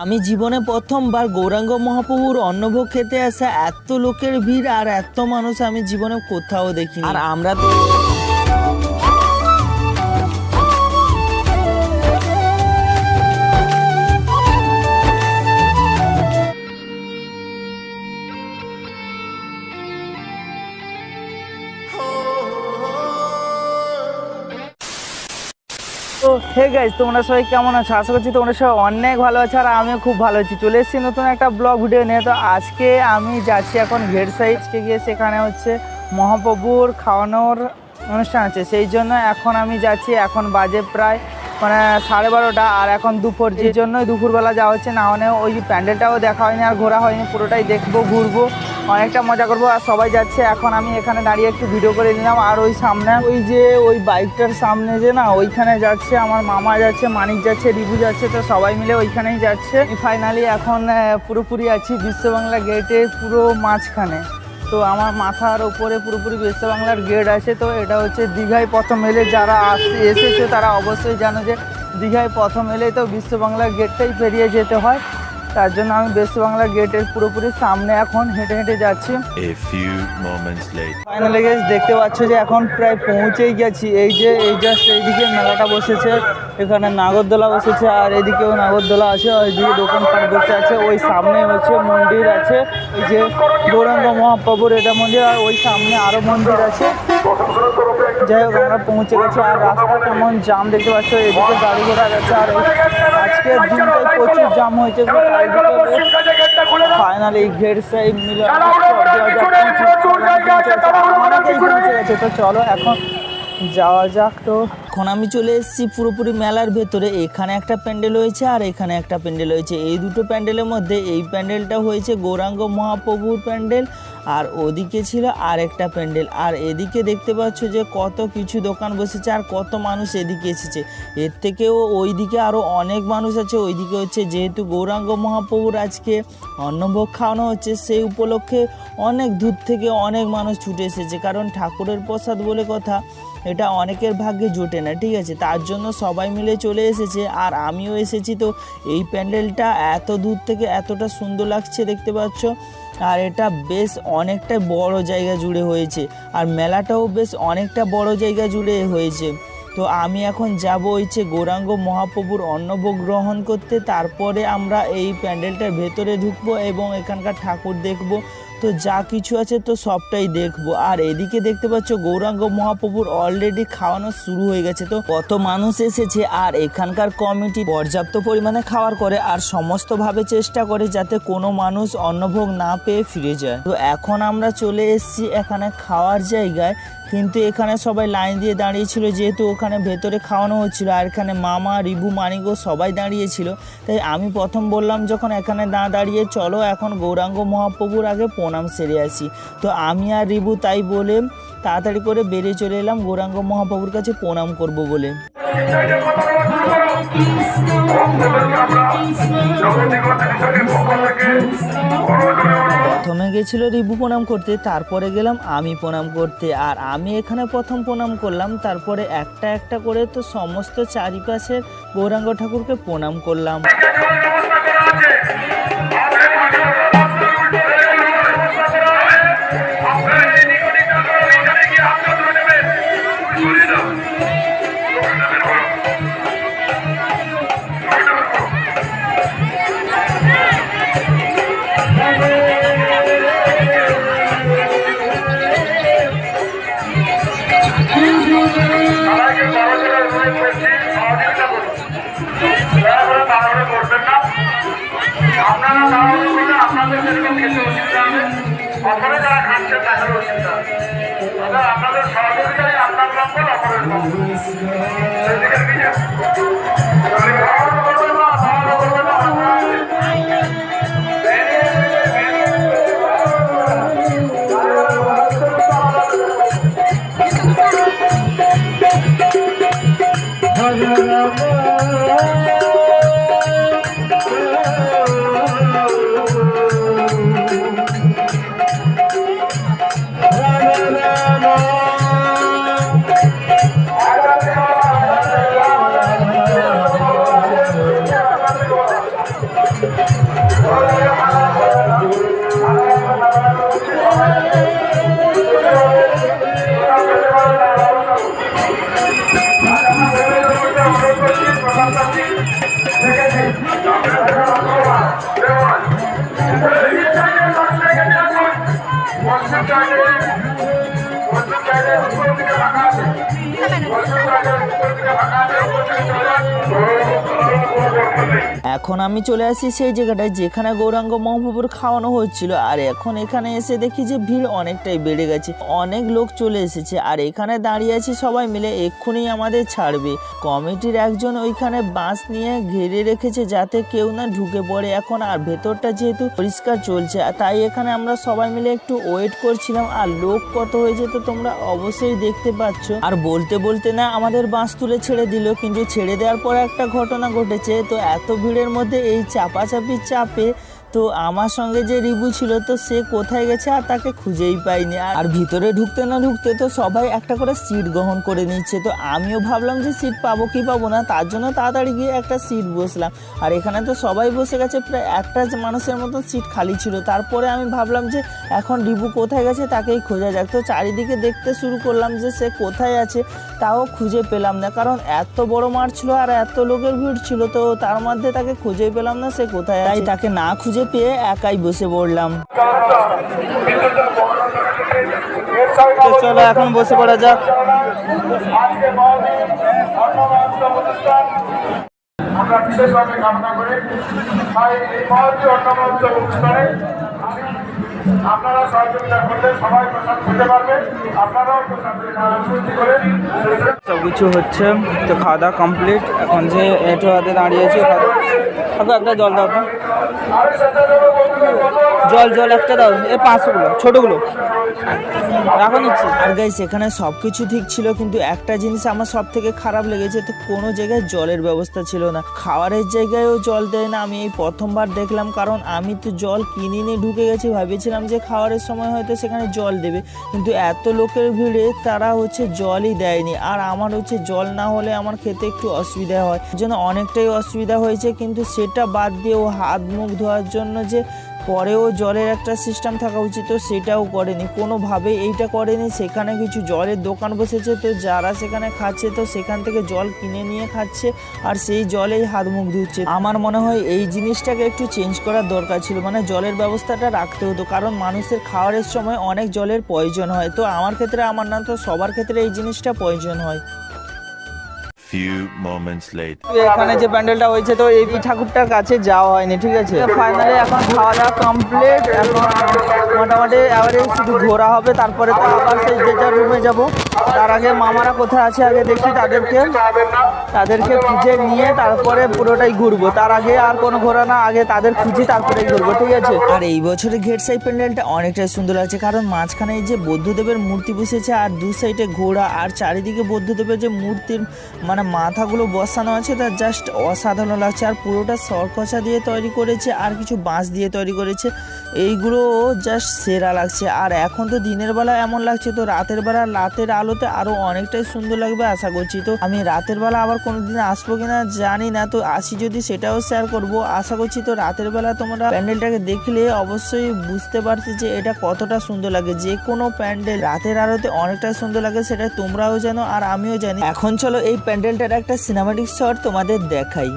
আমি জীবনে প্রথমবার গৌরাঙ্গ মহাপ্রভুর অন্নভোগ খেতে আসা এত লোকের ভিড় আর এত মানুষ আমি জীবনে কোথাও দেখিনি। আর আমরা তো তো হে গাইস, তোমরা সবাই কেমন আছো? আশা করছি তোমরা সবাই অনেক ভালো আছো আর আমিও খুব ভালো আছি। চলে এসেছি নতুন একটা ব্লগ ভিডিও নিয়ে। তো আজকে আমি যাচ্ছি এখন ঘের সাইড। আজকে গিয়ে সেখানে হচ্ছে মহাপ্রভুর খাওয়ানোর অনুষ্ঠান আছে, সেই জন্য এখন আমি যাচ্ছি। এখন বাজে প্রায় 12:30 আর এখন দুপুর, যে জন্যই দুপুরবেলা যাওয়া হচ্ছে। না মানে ওই প্যান্ডেলটাও দেখা হয়নি আর ঘোরা হয়নি, পুরোটাই দেখবো, ঘুরবো, অনেকটা মজা করবো। আর সবাই যাচ্ছে, এখন আমি এখানে দাঁড়িয়ে একটু ভিডিও করে নিলাম। আর ওই সামনে ওই বাইকটার সামনে যে না, ওইখানে যাচ্ছে আমার মামা যাচ্ছে, মানিক যাচ্ছে, রিভু যাচ্ছে, তো সবাই মিলে ওইখানেই যাচ্ছে। ফাইনালি এখন পুরোপুরি আছি বিশ্ববাংলা গেটের পুরো মাঝখানে। তো আমার মাথার ওপরে পুরোপুরি বিশ্ববাংলার গেট আছে। তো এটা হচ্ছে দীঘায় প্রথম এলে, যারা এসেছে তারা অবশ্যই জানো যে দীঘায় প্রথম এলে তো বিশ্ববাংলার গেটটাই পেরিয়ে যেতে হয়। তার জন্য আমি বিশ্ববাংলার গেটের পুরোপুরি সামনে এখন হেঁটে হেঁটে যাচ্ছি। ফাইনালি গাইস দেখতে পাচ্ছ যে এখন প্রায় পৌঁছেই গেছি। এই জাস্ট এইদিকে মেলাটা বসেছে, এখানে নাগরদোলা বসেছে আর এদিকেও নাগরদোলা আছে, ওইদিকে দোকানপাট বসে আছে। ওই সামনে হচ্ছে মন্দির আছে, ওই যে গৌরাঙ্গ মহাপ্রভুর এটা মন্দির, আর ওই সামনে আরও মন্দির আছে। যাই হোক আমরা পৌঁছে গেছি। আর রাস্তা কেমন জাম দেখতে পাচ্ছ, এদিকে গাড়ি ঘোড়া যাচ্ছে। আর আজকের দিনটাই প্রচুর জাম হয়েছে। ফাইনালি ঘের সাইড মিলে অনেকেই পৌঁছে গেছে। তো চলো এখন যাওয়া যাক। তো এখন আমি চলে এসেছি পুরোপুরি মেলার ভেতরে। এখানে একটা প্যান্ডেল হয়েছে আর এখানে একটা প্যান্ডেল হয়েছে। এই দুটো প্যান্ডেলের মধ্যে এই প্যান্ডেলটা হয়েছে গৌরাঙ্গ মহাপ্রভুর প্যান্ডেল, আর ওদিকে ছিল আর একটা প্যান্ডেল। আর এদিকে দেখতে পাচ্ছ যে কত কিছু দোকান বসেছে আর কত মানুষ এদিকে এসেছে। এর থেকেও ওইদিকে আরও অনেক মানুষ আছে। ওইদিকে হচ্ছে যেহেতু গৌরাঙ্গ মহাপ্রভুর আজকে অন্নভোগ খাওয়ানো হচ্ছে, সেই উপলক্ষে অনেক দূর থেকে অনেক মানুষ ছুটে এসেছে। কারণ ঠাকুরের প্রসাদ বলে কথা, এটা অনেকের ভাগ্যে জোটে না, ঠিক আছে? তার জন্য সবাই মিলে চলে এসেছে আর আমিও এসেছি। তো এই প্যান্ডেলটা এত দূর থেকে এতটা সুন্দর লাগছে দেখতে পাচ্ছ। আর এটা বেশ অনেকটা বড় জায়গা জুড়ে হয়েছে আর মেলাটাও বেশ অনেকটা বড় জায়গা জুড়ে হয়েছে। তো আমি এখন যাব হচ্ছে গৌরাঙ্গ মহাপ্রভুর অন্নভোগ গ্রহণ করতে, তারপরে আমরা এই প্যান্ডেলটার ভেতরে ঢুকবো এবং এখানকার ঠাকুর দেখব। তো যা কিছু আছে তো সবটাই দেখবো। আর এদিকে দেখতে পাচ্ছ গৌরাঙ্গ মহাপ্রভুর অলরেডি খাওয়ানো শুরু হয়ে গেছে। তো কত মানুষ এসেছে আর এখানকার কমিটি পর্যাপ্ত পরিমাণে খাওয়ার করে আর সমস্তভাবে চেষ্টা করে যাতে কোনো মানুষ অন্নভোগ না পেয়ে ফিরে যায়। তো এখন আমরা চলে এসেছি এখানে খাওয়ার জায়গায়, কিন্তু এখানে সবাই লাইন দিয়ে দাঁড়িয়েছিল যেহেতু ওখানে ভেতরে খাওয়ানো হচ্ছিল। আর এখানে মামা, রিভু, মানিকও সবাই দাঁড়িয়েছিল। তাই আমি প্রথম বললাম যখন এখানে না দাঁড়িয়ে চলো এখন গৌরাঙ্গ মহাপ্রভুর আগে প্রণাম সেরে আসি। তো আমি আর রিভু তাই বলে তাড়াতাড়ি করে বেরিয়ে চলে এলাম গৌরাঙ্গ মহাপ্রভুর কাছে প্রণাম করব বলে। প্রথমে গেছিল রিভু প্রণাম করতে, তারপরে গেলাম আমি প্রণাম করতে। আর আমি এখানে প্রথম প্রণাম করলাম, তারপরে একটা একটা করে তো সমস্ত চারিপাশের গৌরাঙ্গ ঠাকুরকে প্রণাম করলাম। আপনাদের যেরকম খেতে অসুবিধা হবে, অপরে যারা খাচ্ছে তাদের অসুবিধা হবে। আপনাদের সহযোগিতায় আপনার লক্ষ্য অপরের লক্ষ্য এখন আমি চলে আসি সেই জায়গাটায় যেখানে গৌরাঙ্গ মহাপ্রভুর খাওয়ানো হচ্ছিল, আর এখন এখানে এসে দেখি যে ভিড় অনেকটাই বেড়ে গেছে, অনেক লোক চলে এসেছে। আর এখানে দাঁড়িয়ে আছি সবাই মিলে, এক্ষুনি আমাদের ছাড়বে। কমিটির একজন ওইখানে বাঁশ নিয়ে ঘিরে রেখেছে যাতে কেউ না ঢুকে পড়ে এখন। আর ভেতরটা যেহেতু পরিষ্কার চলছে, তাই এখানে আমরা সবাই মিলে একটু ওয়েট করছিলাম। আর লোক কত হয়েছে তো তোমরা অবশ্যই দেখতে পাচ্ছ। আর বলতে বলতে না আমাদের বাঁশ তুলে ছেড়ে দিল, কিন্তু ছেড়ে দেওয়ার পরে একটা ঘটনা ঘটেছে। তো এত ভিড়ের মধ্যে এই চাপাচাপি চাপে তো আমার সঙ্গে যে রিবু ছিল তো সে কোথায় গেছে আর তাকে খুঁজেই পাইনি। আর ভিতরে ঢুকতে না ঢুকতে তো সবাই একটা করে সিট গ্রহণ করে নিচ্ছে। তো আমিও ভাবলাম যে সিট পাবো কি পাবো না, তার জন্য তাড়াতাড়ি গিয়ে একটা সিট বসলাম। আর এখানে তো সবাই বসে গেছে, প্রায় একটা মানুষের মতন সিট খালি ছিল। তারপরে আমি ভাবলাম যে এখন রিবু কোথায় গেছে তাকেই খোঁজা যাক। তো চারিদিকে দেখতে শুরু করলাম যে সে কোথায় আছে, তাও খুঁজে পেলাম না, কারণ এত বড় মাঠ ছিল আর এত লোকের ভিড় ছিল। তো তার মধ্যে তাকে খুঁজেই পেলাম না সে কোথায়, তাই তাকে না খুঁজে পেয়ে একাই বসে পড়লাম। তো চলো এখন বসে পড়া যাক। আমরা বিশেষভাবে কামনা করি তাই এই মহতি অন্নমঞ্চ অনুষ্ঠানে আপনারা সহযোগিতা করলে সবাই প্রসাদ খেতে পারবেন, আপনারাও প্রসাদ করে সব কিছু হচ্ছে। তো খাওয়া দাওয়া কমপ্লিট। এখন যে এটো হাতে দাঁড়িয়েছে, একটা জল দাও তো, জল একটা দাও, এ 500গুলো ছোটগুলো এখন নিচ্ছি। আর গাইস এখানে সব কিছু ঠিক ছিল, কিন্তু একটা জিনিস আমার সব থেকে খারাপ লেগেছে, তো কোনো জায়গায় জলের ব্যবস্থা ছিল না, খাওয়ারের জায়গায়ও জল দেয় না। আমি এই প্রথমবার দেখলাম, কারণ আমি তো জল কিনে নিয়ে ঢুকে গেছি, ভেবেছিলাম যে খাওয়ারের সময় হয়তো সেখানে জল দেবে, কিন্তু এত লোকের ভিড়ে তারা জলই দেয়নি। আর আমার জল না হলে আমার খেতে একটু অসুবিধা হয়, জন্য অনেকটাই অসুবিধা হয়েছে। কিন্তু সেটা বাদ দিয়েও হাত মুখ ধোয়ার জন্য যে পরেও জলের একটা সিস্টেম থাকা উচিত, তো সেটাও করেনি, কোনোভাবে এইটা করেনি। সেখানে কিছু জলের দোকান বসেছে, তো যারা সেখানে খাচ্ছে তো সেখান থেকে জল কিনে নিয়ে খাচ্ছে আর সেই জলেই হাত মুখ ধুচ্ছে। আমার মনে হয় এই জিনিসটাকে একটু চেঞ্জ করার দরকার ছিল, মানে জলের ব্যবস্থাটা রাখতে হতো, কারণ মানুষের খাওয়ারের সময় অনেক জলের প্রয়োজন হয়। তো আমার ক্ষেত্রে আমার না, তো সবার ক্ষেত্রে এই জিনিসটা প্রয়োজন হয়। Few moments later. এখানে যে প্যান্ডেলটা হয়েছে তো এই ঠাকুরটার কাছে যাওয়া হয়নি, ঠিক আছে। ফাইনালি এখন খাওয়া দাওয়া কমপ্লিট, এখন মোটামুটি এবারে শুধু ঘোরা হবে, তারপরে তো আবার সেই যে যার রুমে যাব। তার আগে মামারা কোথায় আছে আগে দেখি, তাদেরকে খুঁজে নিয়ে তারপরে পুরোটাই ঘুরবো। তার আগে আর কোনো ঘোরা না, আগে তাদের খুঁজি তারপরে ঘুরবো, ঠিক আছে। আর এই বছরে ঘেট সাইড প্যান্ডেলটা অনেকটাই সুন্দর লাগছে, কারণ মাঝখানে এই যে বৌদ্ধদেবের মূর্তি বসেছে আর দু সাইডে ঘোড়া, আর চারিদিকে বৌদ্ধদেবের যে মূর্তির মানে মাথাগুলো বসানো আছে তা জাস্ট অসাধারণ লাগছে। আর পুরোটা সরকচা দিয়ে তৈরি করেছে আর কিছু বাঁশ দিয়ে তৈরি করেছে, এইগুলো জাস্ট সেরা লাগছে। আর এখন তো দিনের বেলা এমন লাগছে, তো রাতের বেলা রাতের আলোতে আরো অনেকটাই সুন্দর লাগবে আশা করছি। তো আমি রাতের বেলা আবার কোনোদিন আসবো কিনা জানি না, তো আসি যদি সেটাও শেয়ার করব আশা করছি। তো রাতের বেলা তোমরা প্যান্ডেলটাকে দেখলে অবশ্যই বুঝতে পারছি যে এটা কতটা সুন্দর লাগে। যে কোনো প্যান্ডেল রাতের আলোতে অনেকটা সুন্দর লাগে, সেটা তোমরাও জানো আর আমিও জানি। এখন চলো এই প্যান্ডেলটার একটা সিনেমাটিক শট তোমাদের দেখাই।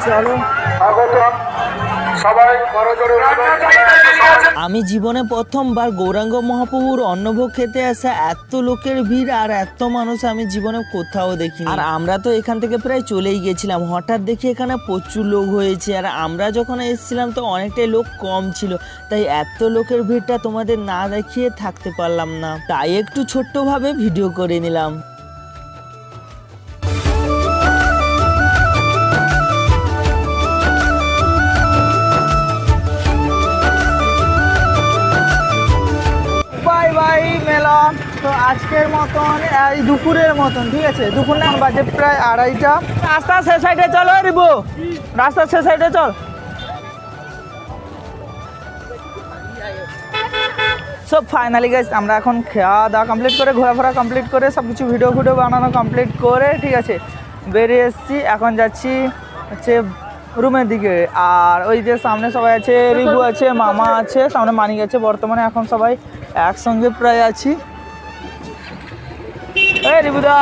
চলো সবাই বড় জোরে আমি জীবনে প্রথমবার গৌরাঙ্গ মহাপ্রভুর অন্নভোগ খেতে আসা এত লোকের ভিড় আর এত মানুষ আমি জীবনে কোথাও দেখিনি। আর আমরা তো এখান থেকে প্রায় চলেই গেছিলাম, হঠাৎ দেখি এখানে প্রচুর লোক হয়েছে। আর আমরা যখন এসেছিলাম তো অনেকটাই লোক কম ছিল, তাই এত লোকের ভিড়টা তোমাদের না দেখিয়ে থাকতে পারলাম না, তাই একটু ছোট্টভাবে ভিডিও করে নিলাম। বাই বাই মেলা। তো আজকের মতন এই দুপুরের মতন, ঠিক আছে, দুপুর না বাজে প্রায় 2:30টা। রাস্তা সে সাইডে চলো রিবু, রাস্তা সে সাইডে চল। সব ফাইনালি গাইস আমরা এখন খাওয়া দাওয়া কমপ্লিট করে, ঘোরাফেরা কমপ্লিট করে, সব কিছু ভিডিও বানানো কমপ্লিট করে, ঠিক আছে, বেরিয়ে এসেছি। এখন যাচ্ছি হচ্ছে রুমের দিকে। আর ওই যে সামনে সবাই আছে, রিবু আছে, মামা আছে, সামনে মানিক আছে। বর্তমানে এখন সবাই একসঙ্গে প্রায় আছি। এই রিবুদা,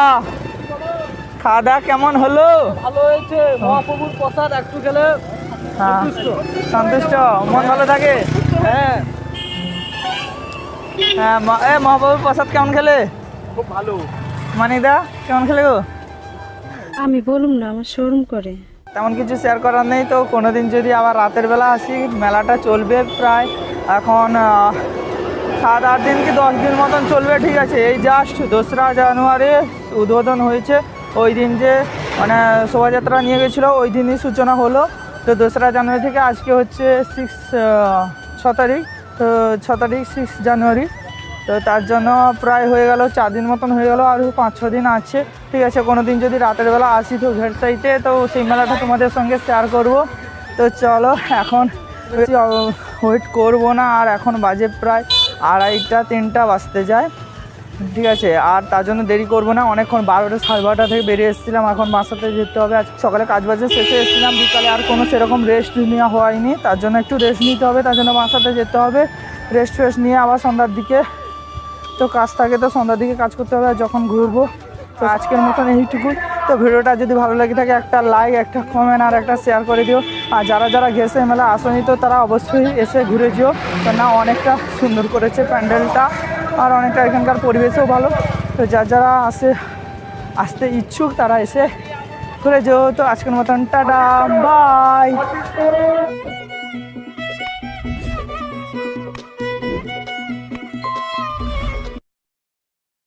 খাওয়া দাওয়া কেমন হলো? ভালো হয়েছে, মহাপ্রভুর প্রসাদ একটু গেলে হ্যাঁ, সন্তুষ্ট, মন ভালো থাকে। হ্যাঁ হ্যাঁ, মহাপ্রভুর প্রসাদ কেমন খেলে? খুব ভালো। মানিকদা কেমন খেলে গো? আমি বলুম না, আমার শোরুম করে। তেমন কিছু শেয়ার করার নেই। তো কোনো দিন যদি আবার রাতের বেলা আসি, মেলাটা চলবে প্রায় এখন 7-8 দিন কি 10 দিন মতন চলবে, ঠিক আছে। এই জাস্ট 2রা জানুয়ারি উদ্বোধন হয়েছে। ওই দিন যে মানে শোভাযাত্রা নিয়ে গেছিলো, ওই দিনই সূচনা হলো। তো 2রা জানুয়ারি থেকে আজকে হচ্ছে 6 তারিখ, তো 6 তারিখ 6 জানুয়ারি। তো তার জন্য প্রায় হয়ে গেল 4 দিন মতন হয়ে গেল, আর 5-6 দিন আছে, ঠিক আছে। কোনো দিন যদি রাতের বেলা আসি তো ঘের সাইডে, তো সেই মেলাটা তোমাদের সঙ্গে শেয়ার করব। তো চলো, এখন বেশি ওয়েট করবো না। আর এখন বাজে প্রায় 2:30-3টা বাজতে যায়, ঠিক আছে। আর তার জন্য দেরি করবো না, অনেকক্ষণ 12টা 12:30 থেকে বেরিয়ে এসেছিলাম। এখন বাসাতে যেতে হবে। আজ সকালে কাজ বাজে শেষে এসেছিলাম, বিকালে আর কোনো সেরকম রেস্ট নেওয়া হয়নি, তার জন্য একটু রেস্ট নিতে হবে। তার জন্য বাসাতে যেতে হবে, রেস্ট ফেস্ট নিয়ে আবার সন্ধ্যার দিকে তো কাজ থাকে, তো সন্ধ্যার দিকে কাজ করতে হবে। আর যখন ঘুরবো, তো আজকের মতন এইটুকু। তো ভিডিওটা যদি ভালো লাগে থাকে একটা লাইক, একটা কমেন্ট আর একটা শেয়ার করে দিও। আর যারা যারা গেছে মেলা আসনি, তো তারা অবশ্যই এসে ঘুরে যেও, না অনেকটা সুন্দর করেছে প্যান্ডেলটা, আর অনেকটা এখানকার পরিবেশও ভালো। তো যারা আসতে ইচ্ছুক তারা এসে ঘুরে যেও। তো আজকের মতন টাটা, বাই।